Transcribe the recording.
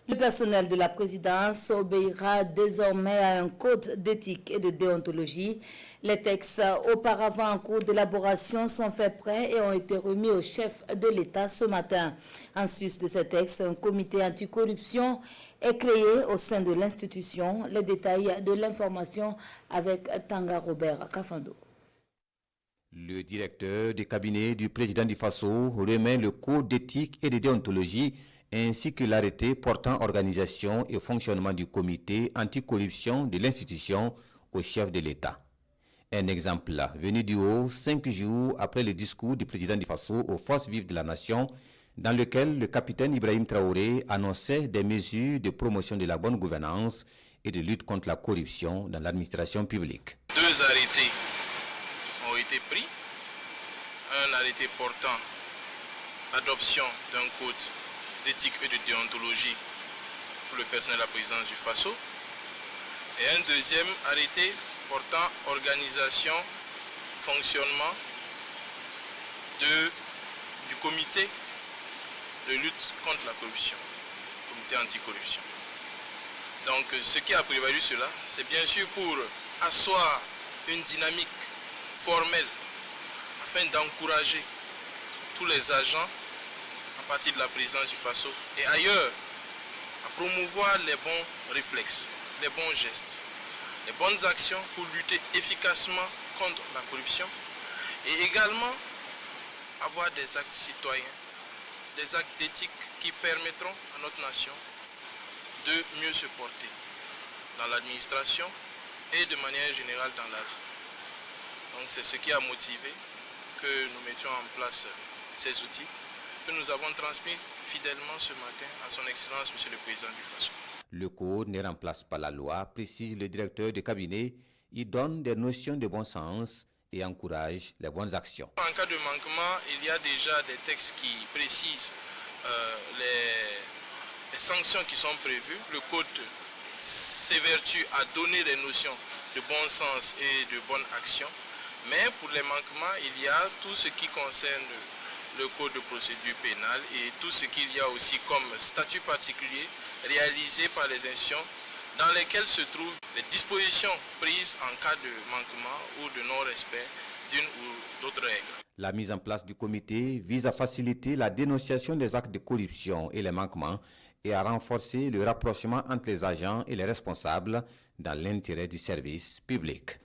Le personnel de la présidence obéira désormais à un code d'éthique et de déontologie. Les textes auparavant en cours d'élaboration sont faits prêts et ont été remis au chef de l'État ce matin. En sus de ces textes, un comité anticorruption est créé au sein de l'institution. Les détails de l'information avec Tanga Robert Kafando. Le directeur du cabinet du président du Faso remet le code d'éthique et de déontologie ainsi que l'arrêté portant organisation et fonctionnement du comité anticorruption de l'institution au chef de l'État. Un exemple venu du haut 5 jours après le discours du président du Faso aux forces vives de la nation, dans lequel le capitaine Ibrahim Traoré annonçait des mesures de promotion de la bonne gouvernance et de lutte contre la corruption dans l'administration publique. 2 arrêtés ont été pris. Un arrêté portant l'adoption d'un code d'éthique et de déontologie pour le personnel de la présidence du Faso. Et un deuxième arrêté portant organisation, fonctionnement du comité de lutte contre la corruption, comité anticorruption. Donc ce qui a prévalu cela, c'est bien sûr pour asseoir une dynamique formelle afin d'encourager tous les agents à partir de la présidence du Faso et ailleurs à promouvoir les bons réflexes, les bons gestes, les bonnes actions pour lutter efficacement contre la corruption et également avoir des actes citoyens, des actes d'éthique qui permettront à notre nation de mieux se porter dans l'administration et de manière générale dans la vie. Donc c'est ce qui a motivé que nous mettions en place ces outils que nous avons transmis fidèlement ce matin à son Excellence, Monsieur le Président du Faso. Le code ne remplace pas la loi, précise le directeur de cabinet. Il donne des notions de bon sens et encourage les bonnes actions. En cas de manquement, il y a déjà des textes qui précisent les sanctions qui sont prévues. Le code s'évertue à donner des notions de bon sens et de bonne action. Mais pour les manquements, il y a tout ce qui concerne le code de procédure pénale et tout ce qu'il y a aussi comme statut particulier réalisé par les institutions dans lesquelles se trouvent les dispositions prises en cas de manquement ou de non-respect d'une ou d'autres règles. La mise en place du comité vise à faciliter la dénonciation des actes de corruption et les manquements et à renforcer le rapprochement entre les agents et les responsables dans l'intérêt du service public.